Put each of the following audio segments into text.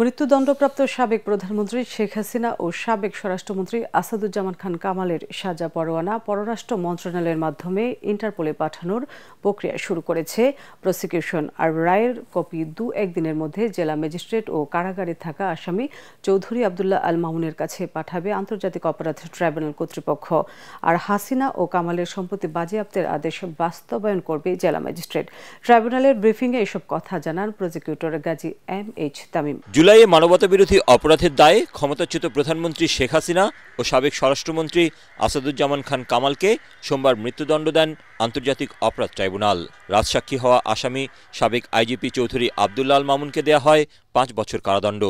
মৃত্যুদণ্ডপ্রাপ্ত সাবেক প্রধানমন্ত্রী শেখ হাসিনা ও সাবেক স্বরাষ্ট্রমন্ত্রী আসাদুজ্জামান খান কামালের সাজা পরোয়ানা পররাষ্ট্র মন্ত্রণালয়ের মাধ্যমে ইন্টারপোলে পাঠানোর প্রক্রিয়া শুরু করেছে প্রসিকিউশন। আর রায়ের কপি একদিনের মধ্যে জেলা ম্যাজিস্ট্রেট ও কারাগারে থাকা আসামি চৌধুরী আবদুল্লাহ আল মামুনের কাছে পাঠাবে আন্তর্জাতিক অপরাধ ট্রাইব্যুনাল কর্তৃপক্ষ। আর হাসিনা ও কামালের সম্পত্তি বাজেয়াপ্তের আদেশ বাস্তবায়ন করবে জেলা ম্যাজিস্ট্রেট। ট্রাইব্যুনালের ব্রিফিংয়ে এসব কথা জানান প্রসিকিউটর গাজী MH তামিম। জুলাইয়ে মানবতাবিরোধী অপরাধের দায়ে ক্ষমতাচ্যুত প্রধানমন্ত্রী শেখ হাসিনা ও সাবেক স্বরাষ্ট্রমন্ত্রী আসাদুজ্জামান খান কামালকে সোমবার মৃত্যুদণ্ড দেন আন্তর্জাতিক অপরাধ ট্রাইব্যুনাল। রাজসাক্ষী হওয়া আসামি সাবেক IGP চৌধুরী আবদুল্লাহ আল মামুনকে দেয়া হয় 5 বছর কারাদণ্ড।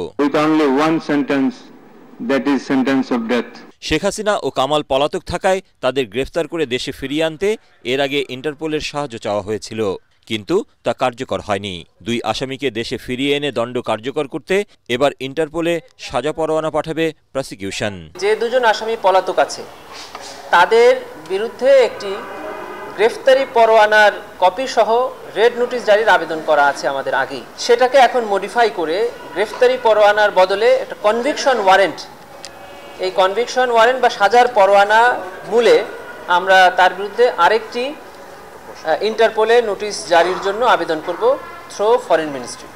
শেখ হাসিনা ও কামাল পলাতক থাকায় তাদের গ্রেফতার করে দেশে ফিরিয়ে আনতে এর আগে ইন্টারপোলের সাহায্য চাওয়া হয়েছিল, কিন্তু তা কার্যকর হয়নি। 2 আসামিকে দেশে ফিরিয়ে এনে দণ্ড কার্যকর করতে এবার ইন্টারপোলে সাজা পরোয়ানা পাঠাবে প্রসিকিউশন। যে 2 জন আসামি পলাতক আছে তাদের বিরুদ্ধে একটি গ্রেফতারি পরোয়ানার কপি সহ রেড নোটিশ জারির আবেদন করা আছে আমাদের আগেই। সেটাকে এখন মডিফাই করে গ্রেফতারি পরোয়ানার বদলে একটা কনভিকশন ওয়ারেন্ট, এই কনভিকশন ওয়ারেন্ট বা সাজার পরোয়ানা মূলে আমরা তার বিরুদ্ধে আরেকটি ইন্টারপোলে নোটিশ জারির জন্য আবেদন করব থ্রু ফরেন মিনিস্ট্রি।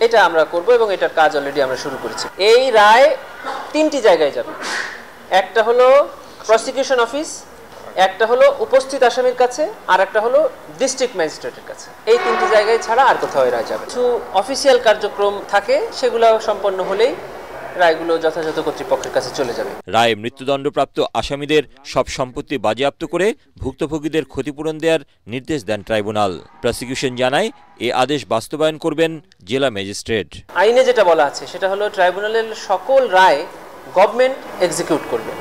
এটা আমরা করব এবং এটার কাজ অলরেডি আমরা শুরু করেছি। এই রায় 3টি জায়গায় যাবে। একটা হলো প্রসিকিউশন অফিস, একটা হলো উপস্থিত আসামির কাছে, আর একটা হলো ডিস্ট্রিক্ট ম্যাজিস্ট্রেটের কাছে। এই 3টি জায়গায় ছাড়া আর কোথাও রায় যাবে। কিছু অফিসিয়াল কার্যক্রম থাকে, সেগুলো সম্পন্ন হলেই রায়গুলো যথাযথ কর্তৃপক্ষের কাছে চলে যাবে। রায়ে মৃত্যুদণ্ডপ্রাপ্ত আসামিদের সব সম্পত্তি বাজেয়াপ্ত করে ভুক্তভোগীদের ক্ষতিপূরণ দেওয়ার নির্দেশ দেন ট্রাইব্যুনাল। প্রসিকিউশন জানায় এই আদেশ বাস্তবায়ন করবেন জেলা ম্যাজিস্ট্রেট। আইনে যেটা বলা আছে সেটা হলো ট্রাইব্যুনালের সকল রায় গভর্নমেন্ট এক্সিকিউট করবে।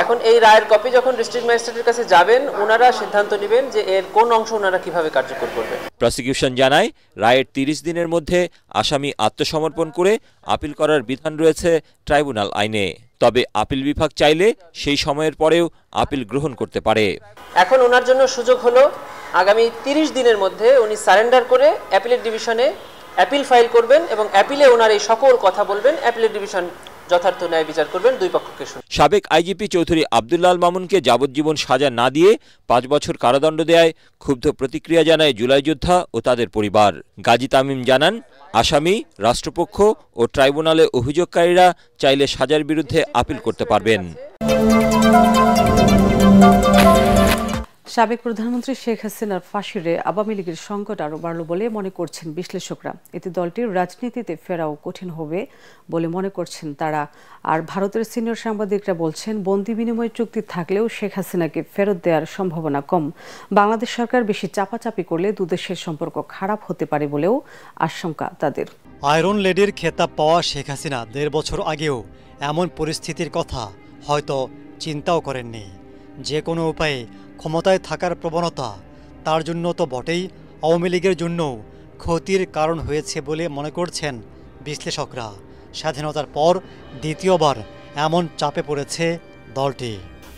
এখন এই রায়ের কপি যখন ডিস্ট্রিক্ট ম্যাজিস্ট্রেটের কাছে যাবেন, ওনারা সিদ্ধান্ত নেবেন যে এর কোন অংশ ওনারা কিভাবে কার্যকর করবেন। প্রসিকিউশন জানায় রায়ের 30 দিনের মধ্যে আসামি আত্মসমর্পণ করে আপিল করার বিধান রয়েছে ট্রাইব্যুনাল আইনে। তবে আপিল বিভাগ চাইলে সেই সময়ের পরেও আপিল গ্রহণ করতে পারে। এখন ওনার জন্য সুযোগ হলো আগামী 30 দিনের মধ্যে উনি সারেন্ডার করে অ্যাপিলেট ডিভিশনে অ্যাপিল ফাইল করবেন এবং অ্যাপিলে ওনার এই সকল কথা বলবেন। অ্যাপিলেট ডিভিশন যথার্থ ন্যায় বিচার করবেন, 2 পক্ষকে শুনে। সাবেক IGP চৌধুরী আবদুল্লাহ আল মামুনকে যাবজ্জীবন সাজা না দিয়ে 5 বছর কারাদণ্ড দেয়ায় ক্ষুব্ধ প্রতিক্রিয়া জানায় জুলাই যোদ্ধা ও তাদের পরিবার। গাজী তামিম জানান, আসামি, রাষ্ট্রপক্ষ ও ট্রাইব্যুনালে অভিযোগকারীরা চাইলে সাজার বিরুদ্ধে আপিল করতে পারবেন। সাবেক প্রধানমন্ত্রী শেখ হাসিনার ফাঁসিরে আওয়ামী লীগের সংকট আরও বাড়ল বলে মনে করছেন বিশ্লেষকরা। এতে দলটির রাজনীতিতে ফেরাও কঠিন হবে বলে মনে করছেন তারা। আর ভারতের সিনিয়র সাংবাদিকরা বলছেন, বন্দি বিনিময় চুক্তি থাকলেও শেখ হাসিনাকে ফেরত দেওয়ার সম্ভাবনা কম। বাংলাদেশ সরকার বেশি চাপাচাপি করলে দুদেশের সম্পর্ক খারাপ হতে পারে বলেও আশঙ্কা তাদের। আয়রন লেডির খেতাব পাওয়া শেখ হাসিনা 1.5 বছর আগেও এমন পরিস্থিতির কথা হয়তো চিন্তাও করেননি। যে কোনো উপায়ে ক্ষমতায় থাকার প্রবণতা তার জন্য তো বটেই, আওয়ামী লীগের জন্যও ক্ষতির কারণ হয়েছে বলে মনে করছেন বিশ্লেষকরা। স্বাধীনতার পর দ্বিতীয়বার এমন চাপে পড়েছে দলটি।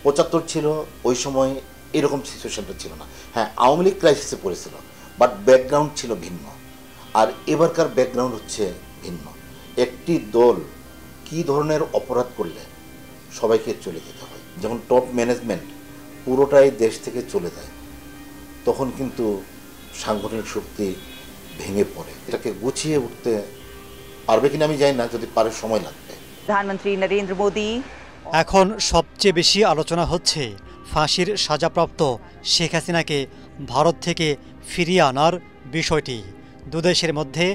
75 ছিল ওই সময় এরকম সিচুয়েশনটা ছিল না। হ্যাঁ, আওয়ামী লীগ ক্রাইসিসে পড়েছিল, বাট ব্যাকগ্রাউন্ড ছিল ভিন্ন। আর এবারকার ব্যাকগ্রাউন্ড হচ্ছে ভিন্ন। একটি দল কি ধরনের অপরাধ করলে সবাইকে চলে যেতে হয়, যখন টপ ম্যানেজমেন্ট পুরোটাই দেশ থেকে চলে যায়, তখন কিন্তু সাংগঠনিক শক্তি ভেঙে পড়ে। এটাকে গুছিয়ে উঠতে পারবে কিনা আমি জানি না, যদি পারে সময় লাগবে। প্রধানমন্ত্রী নরেন্দ্র মোদী। এখন সবচেয়ে বেশি আলোচনা হচ্ছে ফাঁসির সাজাপ্রাপ্ত শেখ হাসিনাকে ভারত থেকে ফিরিয়ে আনার বিষয়টি। দুদেশের মধ্যে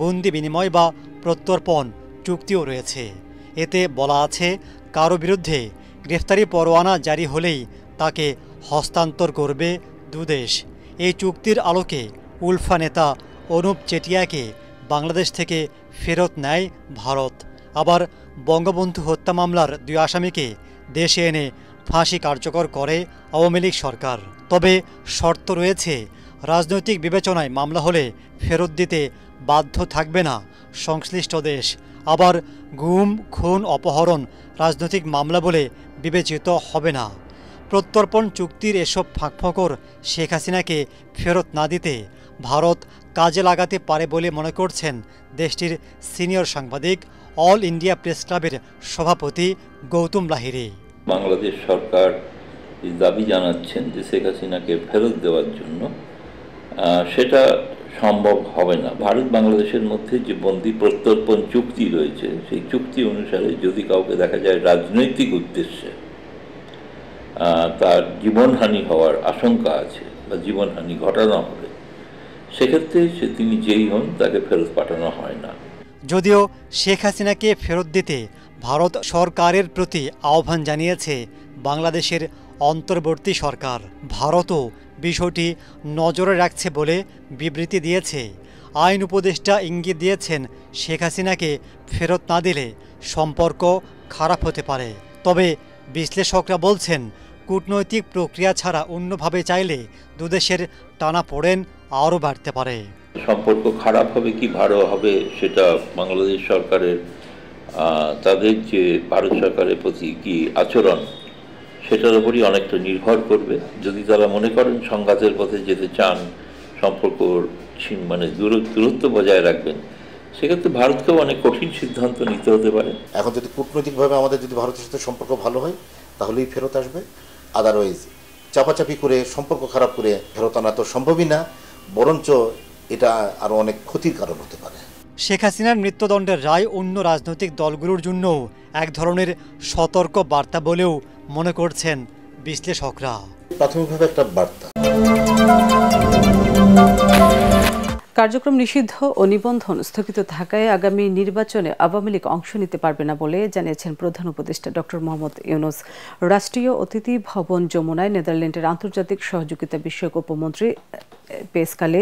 বন্দি বিনিময় বা প্রত্যর্পণ চুক্তিও রয়েছে। এতে বলা আছে, কারো বিরুদ্ধে গ্রেফতারি পরোয়ানা জারি হলেই তাকে হস্তান্তর করবে দুদেশ। এই চুক্তির আলোকে উলফা নেতা অনুপ চেটিয়াকে বাংলাদেশ থেকে ফেরত নেয় ভারত। আবার বঙ্গবন্ধু হত্যা মামলার 2 আসামিকে দেশে এনে ফাঁসি কার্যকর করে আওয়ামী লীগ সরকার। তবে শর্ত রয়েছে, রাজনৈতিক বিবেচনায় মামলা হলে ফেরত দিতে বাধ্য থাকবে না সংশ্লিষ্ট দেশ। আবার গুম, খুন, অপহরণ রাজনৈতিক মামলা বলে বিবেচিত হবে না। প্রত্যর্পণ চুক্তির এসব ফাঁকফোকর শেখ হাসিনাকে ফেরত না দিতে ভারত কাজে লাগাতে পারে বলে মনে করছেন দেশটির সিনিয়র সাংবাদিক অল ইন্ডিয়া প্রেস ক্লাবের সভাপতি গৌতম লাহিড়ী। বাংলাদেশ সরকার দাবি জানাচ্ছেন যে শেখ হাসিনাকে ফেরত দেওয়ার জন্য, সেটা সম্ভব হবে না। ভারত বাংলাদেশের মধ্যে যে বন্দি প্রত্যর্পণ চুক্তি রয়েছে, সেই চুক্তি অনুসারে যদি কাউকে দেখা যায় রাজনৈতিক উদ্দেশ্যে তার জীবনহানি হওয়ার আশঙ্কা আছে বা জীবনহানি ঘটানো হবে, সেক্ষেত্রে তিনি যেই হন তাকে ফেরত পাঠানো হয় না। যদিও শেখ হাসিনাকে ফেরত দিতে ভারত সরকারের প্রতি আহ্বান জানিয়েছে বাংলাদেশের অন্তর্বর্তী সরকার, ভারতও বিষয়টি নজরে রাখছে বলে বিবৃতি দিয়েছে। আইন উপদেষ্টা ইঙ্গিত দিয়েছেন শেখ হাসিনাকে ফেরত না দিলে সম্পর্ক খারাপ হতে পারে। তবে বিশ্লেষকরা বলছেন কূটনৈতিক প্রক্রিয়া ছাড়া অন্যভাবে চাইলে দুদেশের টানাপোড়েন আরও বাড়তে পারে। সম্পর্ক খারাপ হবে কি ভালো হবে সেটা বাংলাদেশ সরকারের তাদের যে ভারত সরকারের প্রতি কি আচরণ সেটার উপরই অনেকটা নির্ভর করবে। যদি তারা মনে করেন সংঘাতের পথে যেতে চান, সম্পর্ক মানে দূরত্ব বজায় রাখবেন, সেক্ষেত্রে ভারতকেও অনেক কঠিন সিদ্ধান্ত নিতে হতে পারে। এখন যদি কূটনৈতিকভাবে আমাদের যদি ভারতের সাথে সম্পর্ক ভালো হয় তাহলেই ফেরত আসবে, আদারওয়াইজ চাপাচাপি করে সম্পর্ক খারাপ করে ফেরত আনা তো সম্ভবই না, বরঞ্চ এটা আরও অনেক ক্ষতির কারণ হতে পারে। শেখ হাসিনার মৃত্যুদণ্ডের রায় অন্য রাজনৈতিক দলগুলোর জন্য এক ধরনের সতর্ক বার্তা বলেও মনে করছেন বিশ্লেষকরা। প্রাথমিকভাবে একটা বার্তা। কার্যক্রম নিষিদ্ধ ও নিবন্ধন স্থগিত থাকায় আগামী নির্বাচনে আওয়ামী লীগ অংশ নিতে পারবে না বলে জানিয়েছেন প্রধান উপদেষ্টা ডক্টর মোহাম্মদ ইউনূস। রাষ্ট্রীয় অতিথি ভবন যমুনায় নেদারল্যান্ডের আন্তর্জাতিক সহযোগিতা বিষয়ক উপমন্ত্রী পেসকালে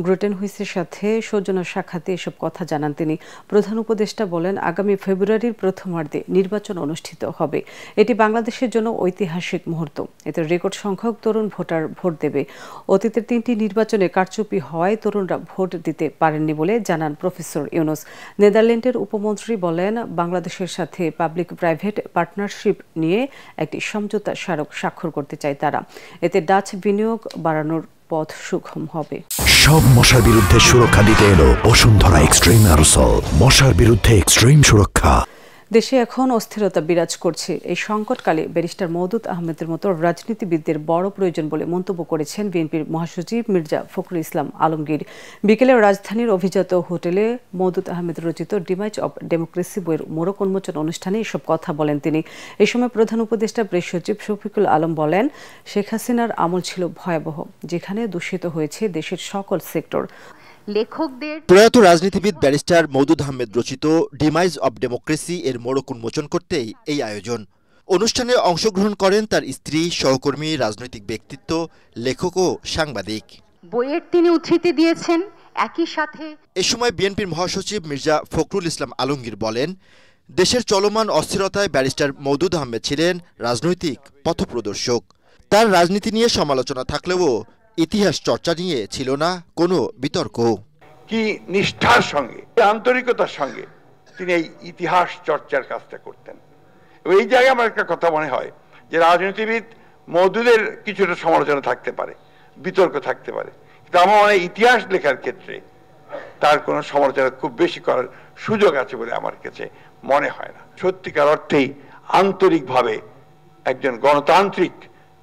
গ্রুটেনহুইসের সাথে সৌজন্য সাক্ষাতে এসব কথা জানান তিনি। প্রধান উপদেষ্টা বলেন, আগামী ফেব্রুয়ারির প্রথমার্ধে নির্বাচন অনুষ্ঠিত হবে। এটি বাংলাদেশের জন্য ঐতিহাসিক মুহূর্ত। এতে রেকর্ড সংখ্যক তরুণ ভোটার ভোট দেবে। অতীতের 3টি নির্বাচনে কারচুপি হওয়ায় তরুণরা ভোট দিতে পারেননি বলে জানান প্রফেসর ইউনূস। নেদারল্যান্ডের উপমন্ত্রী বলেন, বাংলাদেশের সাথে পাবলিক প্রাইভেট পার্টনারশিপ নিয়ে একটি সমঝোতা স্মারক স্বাক্ষর করতে চায় তারা। এতে ডাচ বিনিয়োগ বাড়ানোর পথ সুগম হবে। সব মশার বিরুদ্ধে সুরক্ষা দিতে এলো বসুন্ধরা এক্সট্রিম অ্যারোসল, মশার বিরুদ্ধে এক্সট্রিম সুরক্ষা। দেশে এখন অস্থিরতা বিরাজ করছে। এই সংকটকালে ব্যারিস্টার মওদুদ আহমেদের মতো রাজনীতিবিদদের বড় প্রয়োজন বলে মন্তব্য করেছেন বিএনপির মহাসচিব মির্জা ফখরুল ইসলাম আলমগীর। বিকেলে রাজধানীর অভিজাত হোটেলে মওদুদ আহমেদ রচিত ডিমাইজ অব ডেমোক্রেসি বইয়ের মোড়ক উন্মোচন অনুষ্ঠানে এসব কথা বলেন তিনি। এই সময় প্রধান উপদেষ্টা প্রেস সচিব শফিকুল আলম বলেন, শেখ হাসিনার আমল ছিল ভয়াবহ, যেখানে দূষিত হয়েছে দেশের সকল সেক্টর। লেখকদের প্রয়াত রাজনীতিবিদ ব্যারিস্টার মওদুদ আহমেদ রচিত ডিমাইজ অব ডেমোক্রেসি এর মোড়ক উন্মোচন করতেই এই আয়োজন। অনুষ্ঠানে অংশগ্রহণ করেন তার স্ত্রী, সহকর্মী, রাজনৈতিক ব্যক্তিত্ব, লেখক ও সাংবাদিক। বইয়ের তিনি উদ্ধৃতি দিয়েছেন। একই সাথে এ সময় বিএনপির মহাসচিব মির্জা ফখরুল ইসলাম আলমগীর বলেন, দেশের চলমান অস্থিরতায় ব্যারিস্টার মওদুদ আহমেদ ছিলেন রাজনৈতিক পথপ্রদর্শক। তার রাজনীতি নিয়ে সমালোচনা থাকলেও ইতিহাস চর্চা নিয়ে ছিল না কোনো বিতর্ক। কি নিষ্ঠার সঙ্গে, আন্তরিকতার সঙ্গে তিনি এই ইতিহাস চর্চার কাজটা করতেন। এই জায়গায় আমার একটা কথা মনে হয় যে রাজনীতিবিদ মওদুদের কিছুটা সমালোচনা থাকতে পারে, বিতর্ক থাকতে পারে, কিন্তু আমার মনে হয় ইতিহাস লেখার ক্ষেত্রে তার কোনো সমালোচনা খুব বেশি করার সুযোগ আছে বলে আমার কাছে মনে হয় না। সত্যিকার অর্থেই আন্তরিকভাবে একজন গণতান্ত্রিক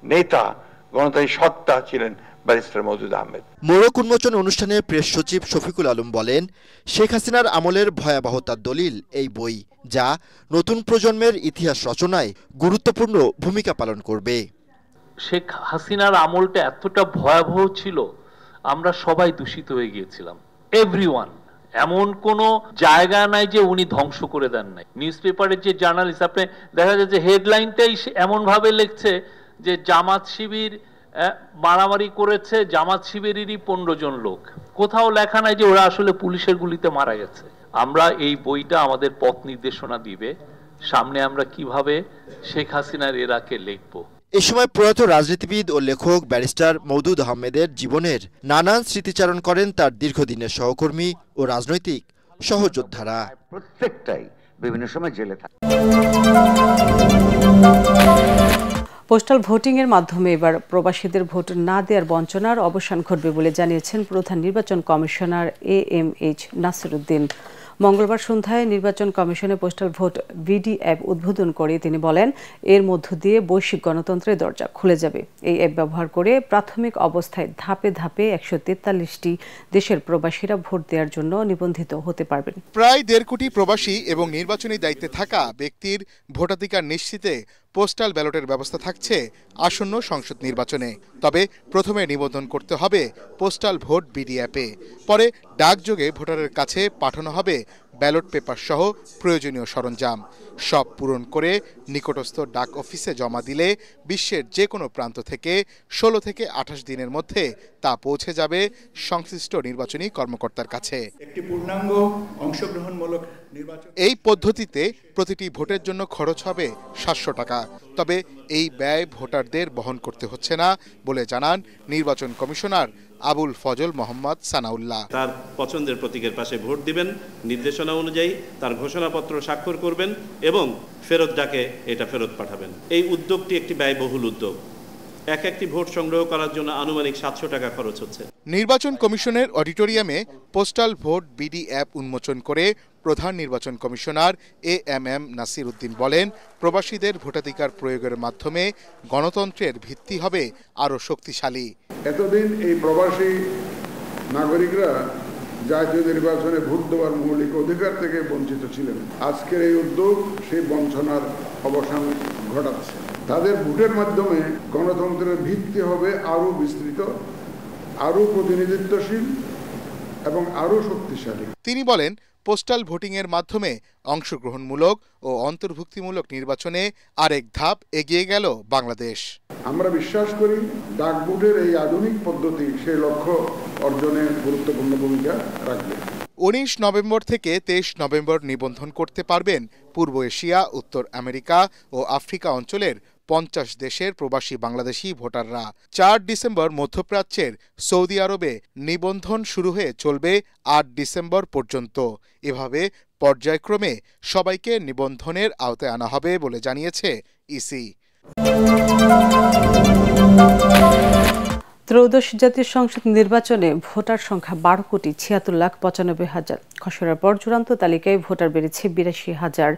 নেতা, গণতান্ত্রিক সত্তা ছিলেন ব্যারিস্টার মওদুদ আহমেদ। মোড়ক উন্মোচন অনুষ্ঠানে প্রেস সচিব শফিকুল আলম বলেন, শেখ হাসিনার আমলের ভয়াবহতার দলিল এই বই, যা নতুন প্রজন্মের ইতিহাস রচনায় গুরুত্বপূর্ণ ভূমিকা পালন করবে। শেখ হাসিনার আমলটা এতটা ভয়াবহ ছিল, আমরা সবাই দূষিত হয়ে গিয়েছিলাম। এভরিওয়ান, এমন কোনো জায়গা নাই যে উনি ধ্বংস করে দেন নাই। নিউজ পেপারের যে জার্নালিস্ট, আপনি দেখা যায় যে হেডলাইনটাই এমন ভাবে লিখছে যে জামাত শিবির মারামারি করেছে, জামাত শিবিরেরই 15 জন লোক। কোথাও লেখা নাই যে ওরা আসলে পুলিশের গুলিতে মারা গেছে। আমরা এই বইটা আমাদের পথ নির্দেশনা দিবে, সামনে আমরা কিভাবে শেখ হাসিনার এরাকে লিখব। এ সময় প্রয়াত রাজনীতিবিদ ও লেখক ব্যারিস্টার মওদুদ আহমেদের জীবনের নানান স্মৃতিচারণ করেন তার দীর্ঘদিনের সহকর্মী ও রাজনৈতিক সহযোদ্ধারা। প্রত্যেকটাই বিভিন্ন সময় জেলে থাকে। পোস্টাল ভোটিংয়ের মাধ্যমে এবার প্রবাসীদের ভোট না দেওয়ার বঞ্চনার অবসান ঘটবে বলে জানিয়েছেন প্রধান নির্বাচন কমিশনার AMH নাসিরউদ্দিন। মঙ্গলবার সন্ধ্যায় নির্বাচন কমিশনে পোস্টাল ভোট ভিডি অ্যাপ উদ্বোধন করে তিনি বলেন, এর মধ্য দিয়ে বৈশ্বিক গণতন্ত্রের দরজা খুলে যাবে। এই অ্যাপ ব্যবহার করে প্রাথমিক অবস্থায় ধাপে ধাপে 143টি দেশের প্রবাসীরা ভোট দেওয়ার জন্য নিবন্ধিত হতে পারবেন। প্রায় 1.5 কোটি প্রবাসী এবং নির্বাচনী দায়িত্বে থাকা ব্যক্তির ভোটাধিকার নিশ্চিতে পোস্টাল ব্যালটের ব্যবস্থা থাকছে আসন্ন সংসদ নির্বাচনে। তবে প্রথমে নিবন্ধন করতে হবে পোস্টাল ভোট বিডি অ্যাপে, পরে ডাকযোগে ভোটারের কাছে পাঠানো হবে ব্যালট পেপার সহ প্রয়োজনীয় সরঞ্জাম। সব পূরণ করে নিকটস্থ ডাক অফিসে জমা দিলে বিশ্বের যে কোনো প্রান্ত থেকে 16 থেকে 28 দিনের মধ্যে তা পৌঁছে যাবে সংশ্লিষ্ট নির্বাচনী কর্মকর্তার কাছে। একটি পূর্ণাঙ্গ অংশগ্রহণমূলক নির্বাচন। এই পদ্ধতিতে প্রতিটি ভোটের জন্য খরচ হবে 700 টাকা। তবে এই ব্যয় ভোটারদের বহন করতে হচ্ছে না বলে জানান নির্বাচন কমিশনার আবুল ফজল মোহাম্মদ সানাউল্লাহ। তার পছন্দের প্রতীকের পাশে ভোট দিবেন, নির্দেশনা অনুযায়ী তার ঘোষণাপত্র স্বাক্ষর করবেন এবং ফেরত ডাকে এটা ফেরত পাঠাবেন। এই উদ্যোগটি একটি ব্যয়বহুল উদ্যোগ। একটি ভোট সংগ্রহ করার জন্য আনুমানিক 700 টাকা খরচ হচ্ছে। নির্বাচন কমিশনের অডিটোরিয়ামে পোস্টাল ভোট বিডি অ্যাপ উন্মোচন করে প্রধান নির্বাচন কমিশনার AMM নাসিরউদ্দিন বলেন, প্রবাসীদের ভোটাধিকার প্রয়োগের মাধ্যমে গণতন্ত্রের ভিত্তি হবে আরও শক্তিশালী। এতদিন এই প্রবাসী নাগরিকরা জাতীয় নির্বাচনে ভোট দেওয়ার মৌলিক অধিকার থেকে বঞ্চিত ছিলেন। আজকের এই উদ্যোগ সেই বঞ্চনার অবসান ঘটাচ্ছে। তাদের ভোটের মাধ্যমে গণতন্ত্রের ভিত্তি হবে আরও বিস্তৃত, আরও প্রতিনিধিত্বশীল এবং আরও শক্তিশালী। তিনি বলেন, পোস্টাল ভোটিংয়ের মাধ্যমে অংশগ্রহণমূলক ও অন্তর্ভুক্তিমূলক নির্বাচনে আরেক ধাপ এগিয়ে গেল বাংলাদেশ। আমরা বিশ্বাস করি ডাক ভোটের এই আধুনিক পদ্ধতি সেই লক্ষ্য অর্জনে গুরুত্বপূর্ণ ভূমিকা রাখবে। 19 নভেম্বর থেকে 23 নভেম্বর নিবন্ধন করতে পারবেন পূর্ব এশিয়া, উত্তর আমেরিকা ও আফ্রিকা অঞ্চলের 50 দেশের প্রবাসী বাংলাদেশি ভোটাররা। 4 ডিসেম্বর মধ্যপ্রাচ্যের সৌদি আরবে নিবন্ধন শুরু হয়ে চলবে 8 ডিসেম্বর পর্যন্ত। এভাবে পর্যায়ক্রমে সবাইকে নিবন্ধনের আওতায় আনা হবে বলে জানিয়েছে ইসি। ত্রয়োদশ জাতীয় সংসদ নির্বাচনে ভোটার সংখ্যা 12,76,95,000। খসড়ার পর চূড়ান্ত তালিকায় ভোটার বেড়েছে 82,000।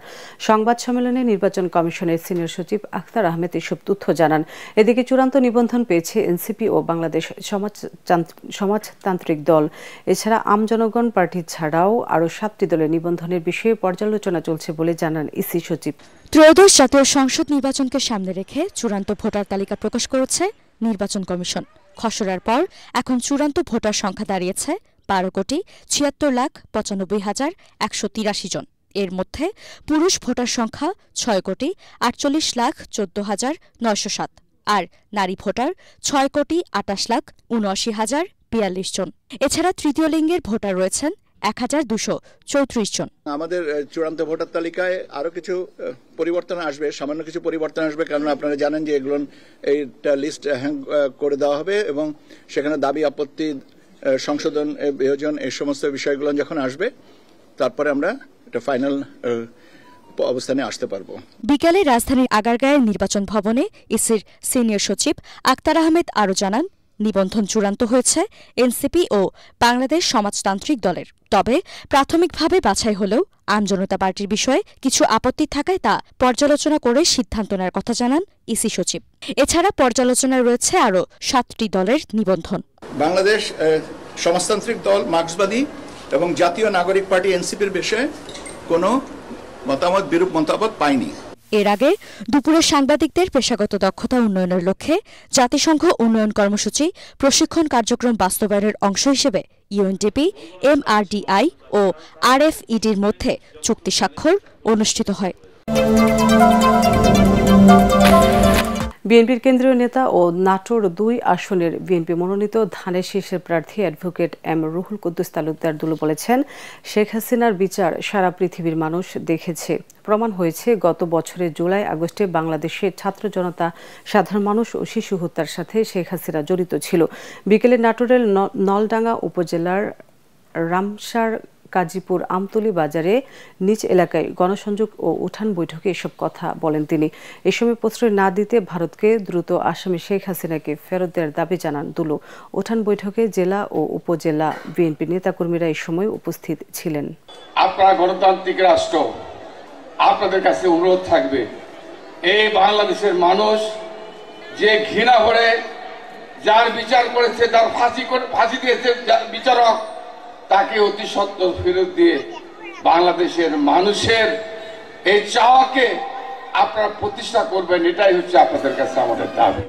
সংবাদ সম্মেলনে নির্বাচন কমিশনের সিনিয়র সচিব আখতার আহমেদ এসব তথ্য জানান। এদিকে চূড়ান্ত নিবন্ধন পেয়েছে এনসিপি ও বাংলাদেশ সমাজতান্ত্রিক দল। এছাড়া আমজনগণ পার্টি ছাড়াও আরও 7টি দলের নিবন্ধনের বিষয়ে পর্যালোচনা চলছে বলে জানান ইসি সচিব। ত্রয়োদশ জাতীয় সংসদ নির্বাচনকে সামনে রেখে চূড়ান্ত ভোটার তালিকা প্রকাশ করেছে নির্বাচন কমিশন। খসড়ার পর এখন চূড়ান্ত ভোটার সংখ্যা দাঁড়িয়েছে 12,76,95,183 জন। এর মধ্যে পুরুষ ভোটার সংখ্যা 6,48,14,907 আর নারী ভোটার 6,28,79,042 জন। এছাড়া তৃতীয় লিঙ্গের ভোটার রয়েছেন 1,234 জন। আমাদের চূড়ান্ত ভোটার তালিকায় আরো কিছু পরিবর্তন আসবে, সামান্য কিছু পরিবর্তন আসবে, কারণ আপনারা জানেন যে এগুলো এইটা লিস্ট হ্যাং করে দেওয়া হবে এবং সেখানে দাবি, আপত্তি, সংশোধন, বিয়োজন এই সমস্ত বিষয়গুলো যখন আসবে তারপরে আমরা এটা ফাইনাল অবস্থানে আসতে পারবো। বিকালে রাজধানীর আগারগাঁয়ের নির্বাচন ভবনে ইসির সিনিয়র সচিব আখতার আহমেদ আরও জানান, নিবন্ধন চূড়ান্ত হয়েছে এনসিপি ও বাংলাদেশ সমাজতান্ত্রিক দলের। তবে প্রাথমিকভাবে বাছাই হলেও আমজনতা পার্টির বিষয়ে কিছু আপত্তি থাকায় তা পর্যালোচনা করে সিদ্ধান্ত নেওয়ার কথা জানান ইসি সচিব। এছাড়া পর্যালোচনায় রয়েছে আরও 7টি দলের নিবন্ধন। বাংলাদেশ সমাজতান্ত্রিক দল, মার্ক্সবাদী এবং জাতীয় নাগরিক পার্টি এনসিপির বিষয়ে কোনো মতামত, বিরূপ মতামত পায়নি। এর আগে দুপুরে সাংবাদিকদের পেশাগত দক্ষতা উন্নয়নের লক্ষ্যে জাতিসংঘ উন্নয়ন কর্মসূচি প্রশিক্ষণ কার্যক্রম বাস্তবায়নের অংশ হিসেবে ইউএনডিপি, MRDI ও RFEDর মধ্যে চুক্তি স্বাক্ষর অনুষ্ঠিত হয়। বিএনপির কেন্দ্রীয় নেতা ও নাটোর 2 আসনের বিএনপি মনোনীত ধানের শীষের প্রার্থী অ্যাডভোকেট এম রুহুল কুদ্দুস তালুকদার দুলু বলেছেন, শেখ হাসিনার বিচার সারা পৃথিবীর মানুষ দেখেছে। প্রমাণ হয়েছে গত বছরের জুলাই আগস্টে বাংলাদেশের ছাত্র জনতা, সাধারণ মানুষ ও শিশু হত্যার সাথে শেখ হাসিনা জড়িত ছিল। বিকেলে নাটোরের নলডাঙ্গা উপজেলার রামসার কাজীপুর আমতলী বাজারে নিজ এলাকায় গণসংযোগ ও উঠান বৈঠকে এসব কথা বলেন তিনি। এ সময় প্রশ্রয় না দিতে ভারতকে দ্রুত আসামি শেখ হাসিনাকে ফেরত দেওয়ার দাবি জানান দুলু। উঠান বৈঠকে জেলা ও উপজেলা বিএনপি নেতাকর্মীরা এই সময় উপস্থিত ছিলেন। আপনারা গণতান্ত্রিক রাষ্ট্র, আপনাদের কাছে অনুরোধ থাকবে, এই বাংলাদেশের মানুষ যে ঘৃণা করে যার বিচার করেছে, যার ফাঁসি দিয়েছে বিচারক, তাকে অতি সত্বর ফেরত দিয়ে বাংলাদেশের মানুষের এই চাওয়াকে আপনারা প্রতিষ্ঠা করবেন, এটাই হচ্ছে আপনাদের কাছে আমাদের দাবি।